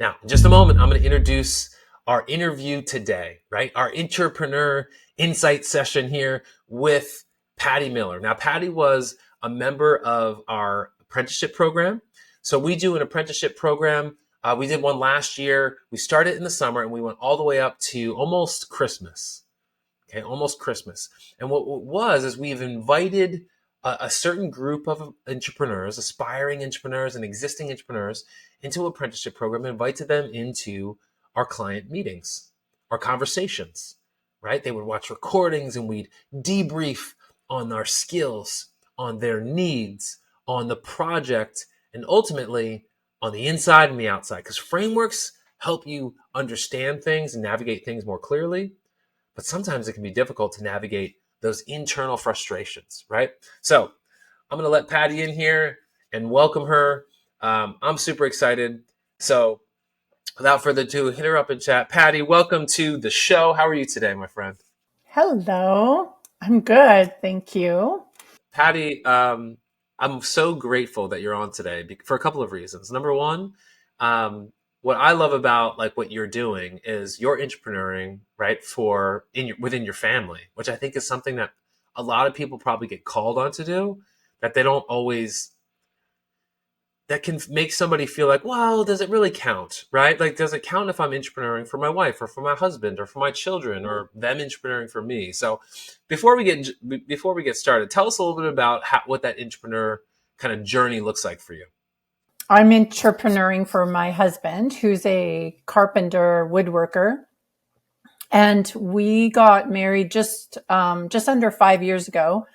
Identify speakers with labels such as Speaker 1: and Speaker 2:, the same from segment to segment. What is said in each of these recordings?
Speaker 1: Now, in just a moment, I'm going to introduce our interview today, right? Our Intrapreneur Insight session here with Patti Miller. Now, Patti was a member of our apprenticeship program. So we do an apprenticeship program. We did one last year. We started in the summer and we went all the way up to almost Christmas. Okay, almost Christmas. And what it was is we've invited a certain group of entrepreneurs, aspiring entrepreneurs and existing entrepreneurs into an apprenticeship program, and invited them into our client meetings, our conversations, right? They would watch recordings and we'd debrief on our skills, on their needs, on the project, and ultimately on the inside and the outside. Because frameworks help you understand things and navigate things more clearly. But sometimes it can be difficult to navigate those internal frustrations, right? So I'm going to let Patti in here and welcome her. I'm super excited. So without further ado, hit her up in chat. Patti, welcome to the show. How are you today, my friend?
Speaker 2: Hello. I'm good. Thank you.
Speaker 1: Patti, I'm so grateful that you're on today for a couple of reasons. Number one, what I love about like what you're doing is you're entrepreneuring, right, within your family, which I think is something that a lot of people probably get called on to do, that they don't always, that can make somebody feel like, well, does it really count, right? Like, does it count if I'm entrepreneuring for my wife or for my husband or for my children or them entrepreneuring for me? So, before we get started, tell us a little bit about what that entrepreneur kind of journey looks like for you.
Speaker 2: I'm entrepreneuring for my husband, who's a carpenter woodworker. And we got married just under 5 years ago.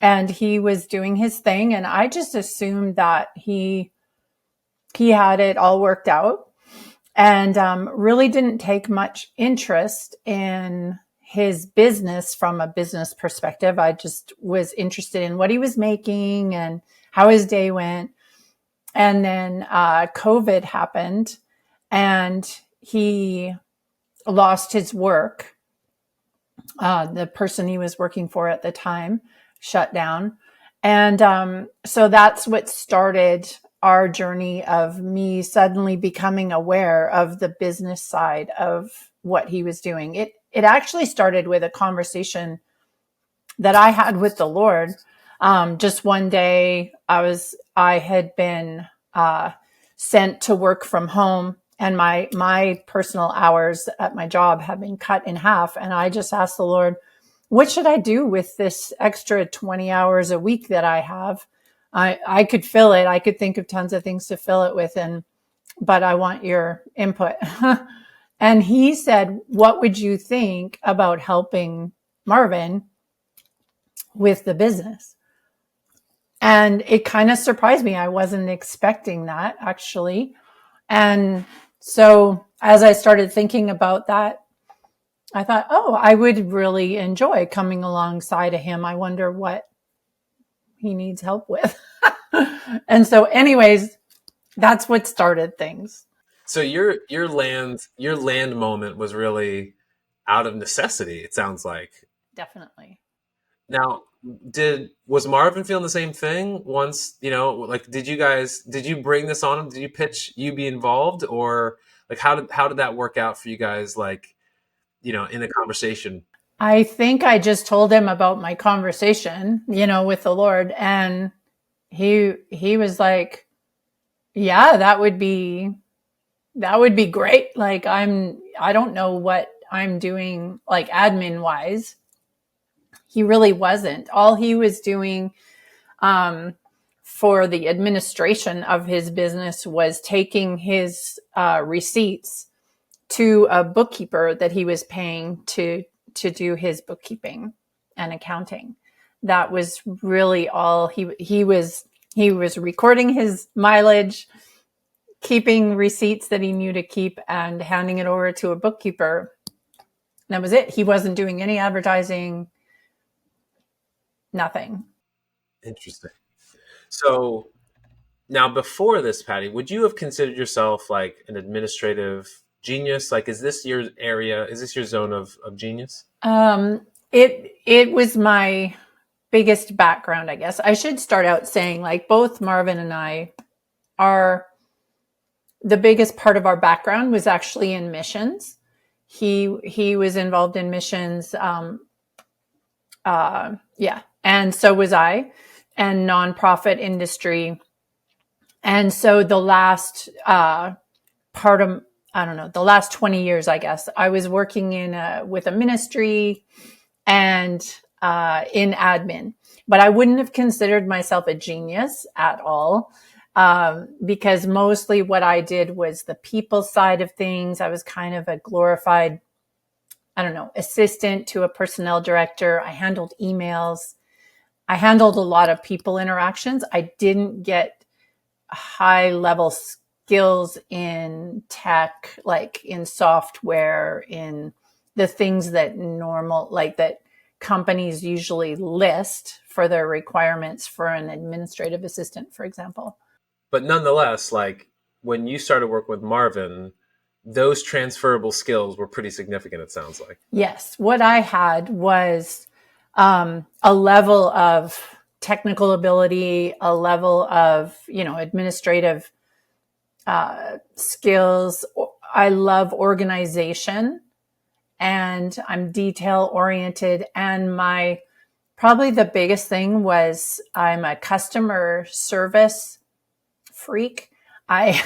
Speaker 2: And he was doing his thing. And I just assumed that he had it all worked out, and really didn't take much interest in his business from a business perspective. I just was interested in what he was making and how his day went. And then COVID happened and he lost his work. The person he was working for at the time shut down. And so that's what started our journey of me suddenly becoming aware of the business side of what he was doing. It actually started with a conversation that I had with the Lord. Just one day I had been sent to work from home, and my personal hours at my job have been cut in half. And I just asked the Lord, what should I do with this extra 20 hours a week that I have? I could fill it. I could think of tons of things to fill it with, but I want your input. And he said, what would you think about helping Marvin with the business? And it kind of surprised me. I wasn't expecting that, actually. And so as I started thinking about that, I thought, oh, I would really enjoy coming alongside of him. I wonder what he needs help with. And so anyways, that's what started things.
Speaker 1: So your land moment was really out of necessity, it sounds like.
Speaker 2: Definitely.
Speaker 1: Now, was Marvin feeling the same thing once, like did you bring this on him? Did you pitch you be involved, or like how did that work out for you guys, like, in a conversation?
Speaker 2: I think I just told him about my conversation, with the Lord, and he was like, yeah, that would be great. Like I don't know what I'm doing like admin wise. He really wasn't. All he was doing for the administration of his business was taking his receipts to a bookkeeper that he was paying to do his bookkeeping and accounting. That was really all he was recording his mileage, keeping receipts that he knew to keep, and handing it over to a bookkeeper. That was it. He wasn't doing any advertising, nothing.
Speaker 1: Interesting. So now, before this, Patti, would you have considered yourself like an administrative genius? Like, is this your area? Is this your zone of genius?
Speaker 2: It was my biggest background, I guess. I should start out saying, like, both Marvin and I are the biggest part of our background was actually in missions. He was involved in missions. Yeah. And so was I, and nonprofit industry. And so the last part of, I don't know, the last 20 years, I guess, I was working with a ministry and in admin. But I wouldn't have considered myself a genius at all, because mostly what I did was the people side of things. I was kind of a glorified, I don't know, assistant to a personnel director. I handled emails. I handled a lot of people interactions. I didn't get high level skills in tech, like in software, in the things that that companies usually list for their requirements for an administrative assistant, for example.
Speaker 1: But nonetheless, like when you started working with Marvin, those transferable skills were pretty significant, it sounds like.
Speaker 2: Yes. What I had was a level of technical ability, a level of, administrative skills. I love organization, and I'm detail oriented. And probably the biggest thing was I'm a customer service freak. I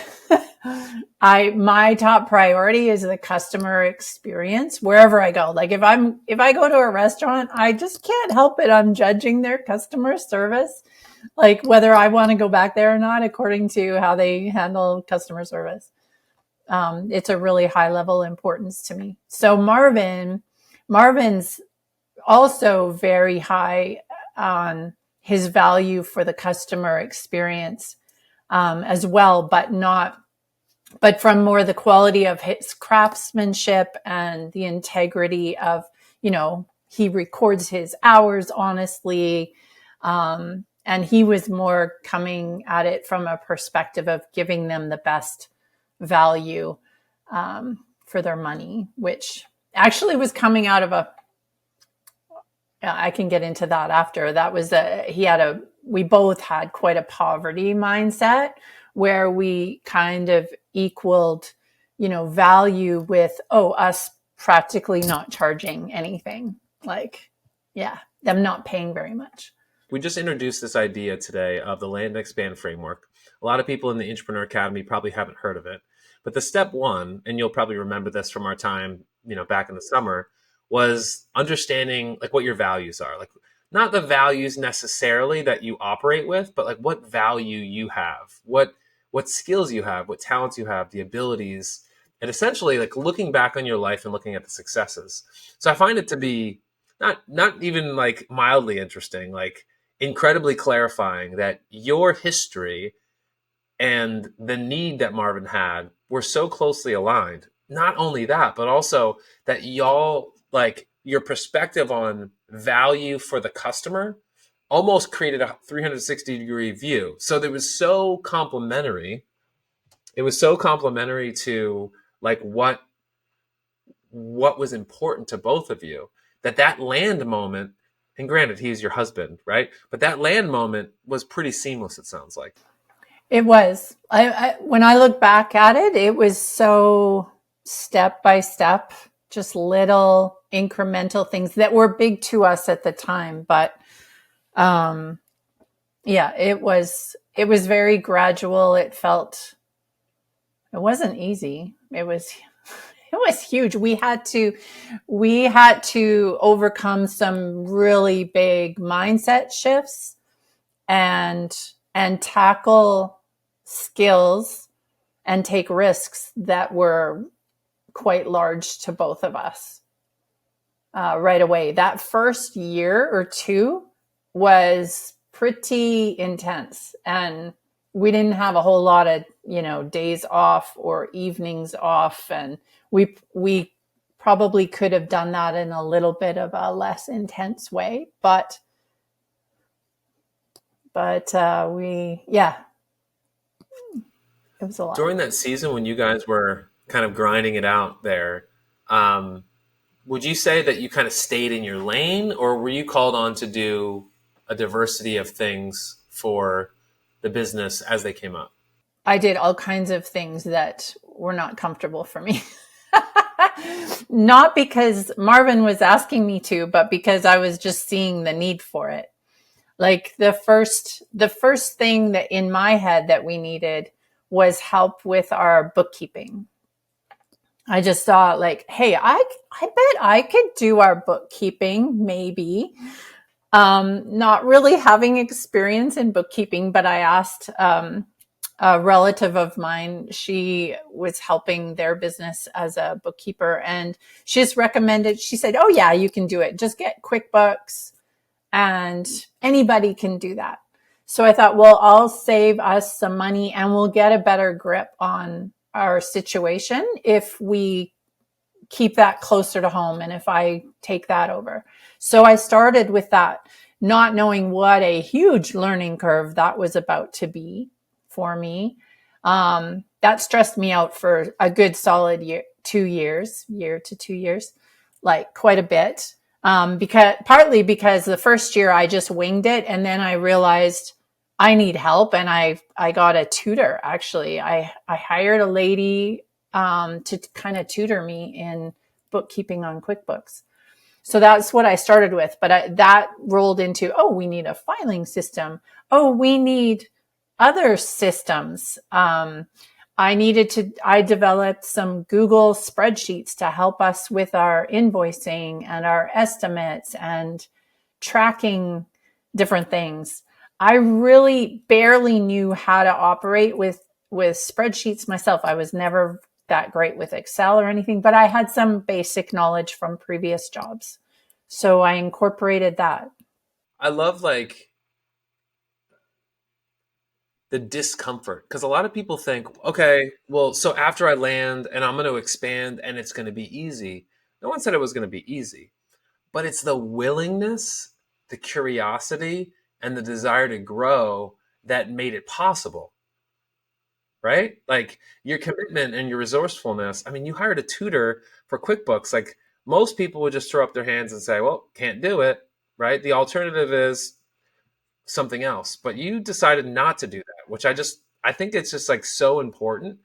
Speaker 2: my top priority is the customer experience wherever I go. Like if I go to a restaurant, I just can't help it. I'm judging their customer service, like whether I want to go back there or not, according to how they handle customer service. It's a really high level importance to me. So Marvin's also very high on his value for the customer experience, as well, but from more the quality of his craftsmanship and the integrity of, he records his hours honestly. And he was more coming at it from a perspective of giving them the best value for their money, which actually was coming out of I can get into that after. That was we both had quite a poverty mindset where we kind of equaled, value with, us practically not charging anything. Like, yeah, them not paying very much.
Speaker 1: We just introduced this idea today of the land and expand framework. A lot of people in the Intrapreneur Academy probably haven't heard of it. But the step one, and you'll probably remember this from our time, back in the summer, was understanding like what your values are. Like not the values necessarily that you operate with, but like what value you have, what skills you have, what talents you have, the abilities, and essentially like looking back on your life and looking at the successes. So I find it to be not even like mildly interesting, like incredibly clarifying that your history and the need that Marvin had were so closely aligned. Not only that, but also that y'all, like your perspective on value for the customer almost created a 360-degree view. So there was so complementary. It was so complementary to like what was important to both of you, that land moment, and granted he's your husband, right? But that land moment was pretty seamless, it sounds like.
Speaker 2: It was. When I look back at it, it was so step by step, just little incremental things that were big to us at the time. But yeah, it was very gradual. It wasn't easy. It was huge. We had to overcome some really big mindset shifts and tackle skills and take risks that were quite large to both of us right away. That first year or two was pretty intense, and we didn't have a whole lot of days off or evenings off, and we probably could have done that in a little bit of a less intense way, but it was a lot.
Speaker 1: During that season when you guys were kind of grinding it out there, would you say that you kind of stayed in your lane, or were you called on to do a diversity of things for the business as they came up?
Speaker 2: I did all kinds of things that were not comfortable for me. Not because Marvin was asking me to, but because I was just seeing the need for it. Like the first thing that in my head that we needed was help with our bookkeeping. I just thought like, hey, I bet I could do our bookkeeping, maybe. Not really having experience in bookkeeping, but I asked a relative of mine. She was helping their business as a bookkeeper, and she just recommended, she said, oh, yeah, you can do it. Just get QuickBooks, and anybody can do that. So I thought, well, I'll save us some money and we'll get a better grip on our situation if we keep that closer to home and if I take that over. So I started with that, not knowing what a huge learning curve that was about to be for me. That stressed me out for a good solid year to 2 years, like quite a bit. Because partly because the first year I just winged it, and then I realized I need help, and I got a tutor. Actually, I hired a lady to kind of tutor me in bookkeeping on QuickBooks. So that's what I started with. But that rolled into, oh, we need a filing system. Oh, we need other systems. I developed some Google spreadsheets to help us with our invoicing and our estimates and tracking different things. I really barely knew how to operate with spreadsheets myself. I was never that great with Excel or anything, but I had some basic knowledge from previous jobs. So I incorporated that.
Speaker 1: I love like the discomfort, because a lot of people think, okay, well, so after I land and I'm going to expand and it's going to be easy. No one said it was going to be easy, but it's the willingness, the curiosity, and the desire to grow that made it possible, right? Like your commitment and your resourcefulness. I mean, you hired a tutor for QuickBooks. Like most people would just throw up their hands and say, well, can't do it, right? The alternative is something else. But you decided not to do that, which I think it's just like so important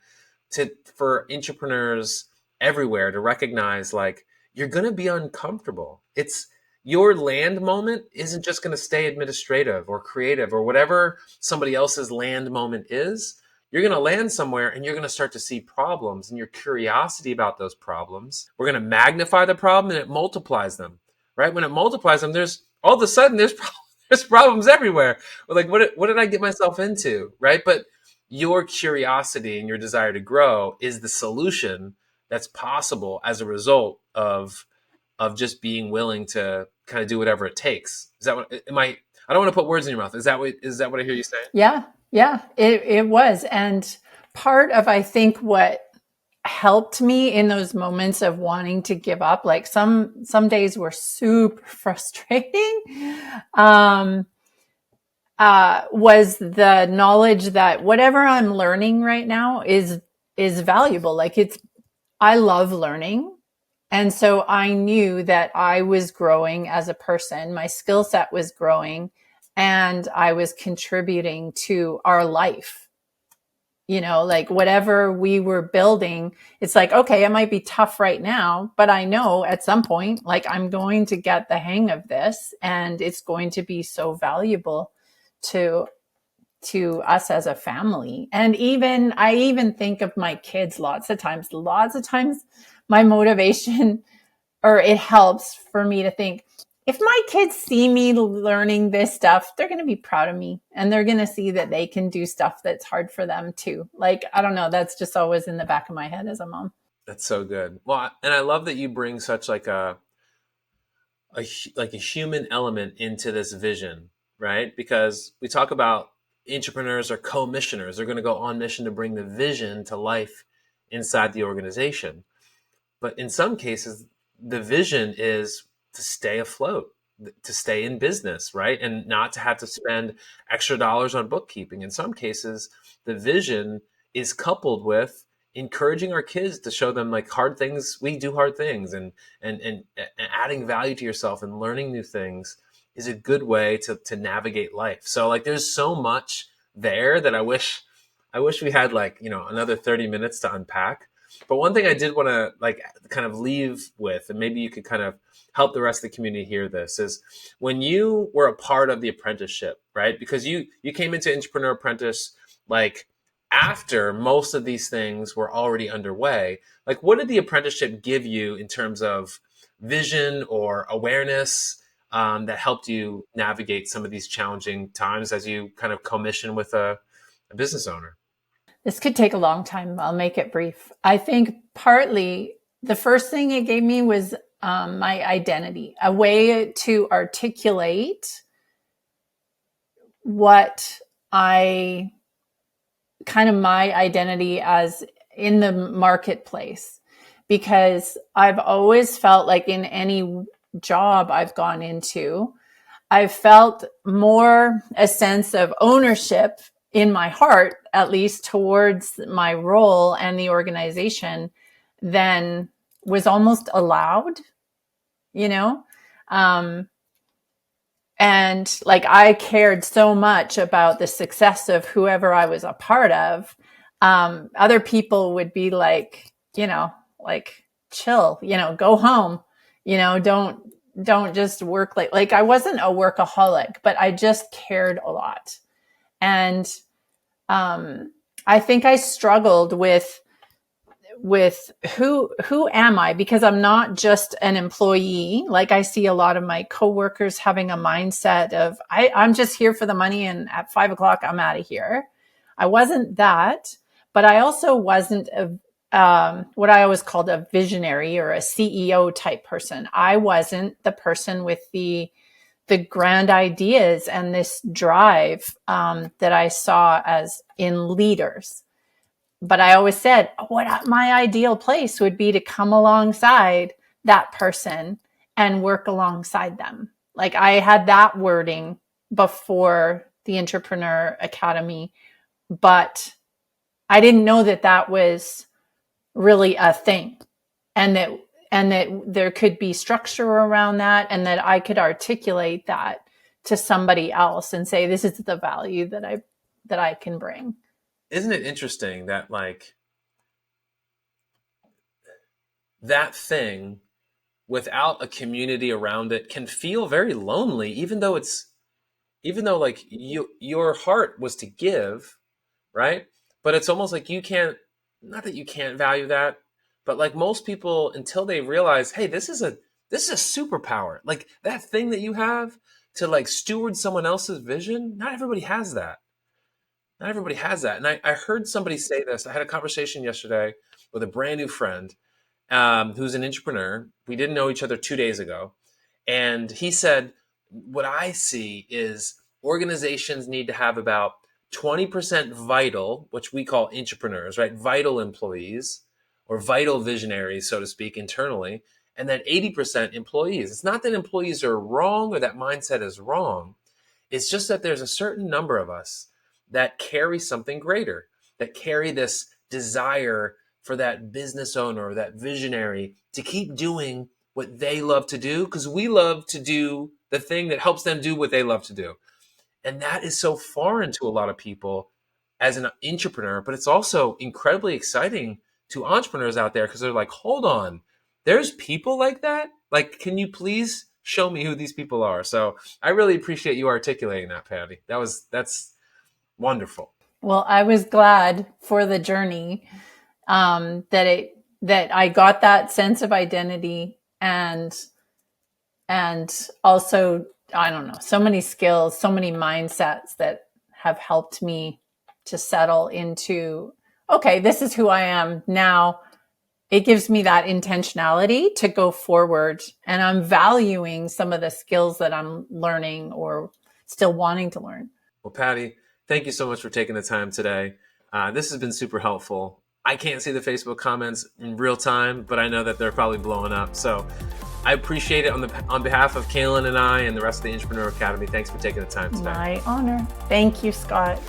Speaker 1: to for entrepreneurs everywhere to recognize like you're going to be uncomfortable. It's your land moment isn't just going to stay administrative or creative or whatever somebody else's land moment is. You're going to land somewhere and you're going to start to see problems, and your curiosity about those problems, we're going to magnify the problem and it multiplies them, right? When it multiplies them, there's all of a sudden there's problems everywhere. We're like, what did I get myself into, right? But your curiosity and your desire to grow is the solution that's possible as a result of just being willing to kind of do whatever it takes. Is that what am I don't want to put words in your mouth. Is that what I hear you saying?
Speaker 2: Yeah, yeah, it was. And part of, I think, what helped me in those moments of wanting to give up, like some days were super frustrating, was the knowledge that whatever I'm learning right now is valuable. Like I love learning. And so I knew that I was growing as a person. My skill set was growing, and I was contributing to our life. Like whatever we were building, it's like, okay, it might be tough right now, but I know at some point, like I'm going to get the hang of this, and it's going to be so valuable to us as a family. And I even think of my kids lots of times my motivation, or it helps for me to think, if my kids see me learning this stuff, they're going to be proud of me, and they're going to see that they can do stuff that's hard for them too. Like, I don't know. That's just always in the back of my head as a mom.
Speaker 1: That's so good. Well, and I love that you bring such like a human element into this vision, right? Because we talk about entrepreneurs are co-missioners. They're going to go on mission to bring the vision to life inside the organization. But in some cases, the vision is to stay afloat, to stay in business, right? And not to have to spend extra dollars on bookkeeping. In some cases, the vision is coupled with encouraging our kids to show them like hard things. We do hard things, and adding value to yourself and learning new things is a good way to navigate life. So like there's so much there that I wish I wish we had like, another 30 minutes to unpack. But one thing I did want to like kind of leave with, and maybe you could kind of help the rest of the community hear this, is when you were a part of the apprenticeship, right? Because you came into Intrapreneur Apprentice like after most of these things were already underway. Like, what did the apprenticeship give you in terms of vision or awareness that helped you navigate some of these challenging times as you kind of commission with a business owner?
Speaker 2: This could take a long time. I'll make it brief. I think partly the first thing it gave me was my identity, a way to articulate what my identity as in the marketplace. Because I've always felt like in any job I've gone into, I've felt more a sense of ownership in my heart, at least towards my role and the organization, than was almost allowed, and like I cared so much about the success of whoever I was a part of. Other people would be like, like chill, go home, don't just work like I wasn't a workaholic, but I just cared a lot. And I think I struggled with who am I? Because I'm not just an employee. Like I see a lot of my coworkers having a mindset of I'm just here for the money, and at 5:00 I'm out of here. I wasn't that, but I also wasn't what I always called a visionary or a CEO type person. I wasn't the person with the grand ideas and this drive that I saw as in leaders. But I always said, what my ideal place would be to come alongside that person and work alongside them. Like I had that wording before the Intrapreneur Academy, but I didn't know that was really a thing, and that there could be structure around that, and that I could articulate that to somebody else and say, this is the value that I can bring.
Speaker 1: Isn't it interesting that like that thing without a community around it can feel very lonely, even though like your heart was to give, right? But it's almost like not that you can't value that, but like most people, until they realize, hey, this is a superpower, like that thing that you have to like steward someone else's vision. Not everybody has that. And I heard somebody say this. I had a conversation yesterday with a brand new friend who's an entrepreneur. We didn't know each other 2 days ago. And he said, what I see is organizations need to have about 20% vital, which we call entrepreneurs, right? Vital employees or vital visionaries, so to speak, internally, and then 80% employees. It's not that employees are wrong or that mindset is wrong. It's just that there's a certain number of us that carry something greater, that carry this desire for that business owner or that visionary to keep doing what they love to do, because we love to do the thing that helps them do what they love to do. And that is so foreign to a lot of people as an entrepreneur, but it's also incredibly exciting to entrepreneurs out there because they're like, hold on, there's people like that? Like, can you please show me who these people are? So I really appreciate you articulating that, Patti. That's wonderful.
Speaker 2: Well, I was glad for the journey that I got that sense of identity, and also, I don't know, so many skills, so many mindsets that have helped me to settle into, okay, this is who I am now. It gives me that intentionality to go forward, and I'm valuing some of the skills that I'm learning or still wanting to learn.
Speaker 1: Well, Patti, thank you so much for taking the time today. This has been super helpful. I can't see the Facebook comments in real time, but I know that they're probably blowing up. So I appreciate it on behalf of Kaylin and I and the rest of the Intrapreneur Academy. Thanks for taking the time today.
Speaker 2: My honor. Thank you, Scott.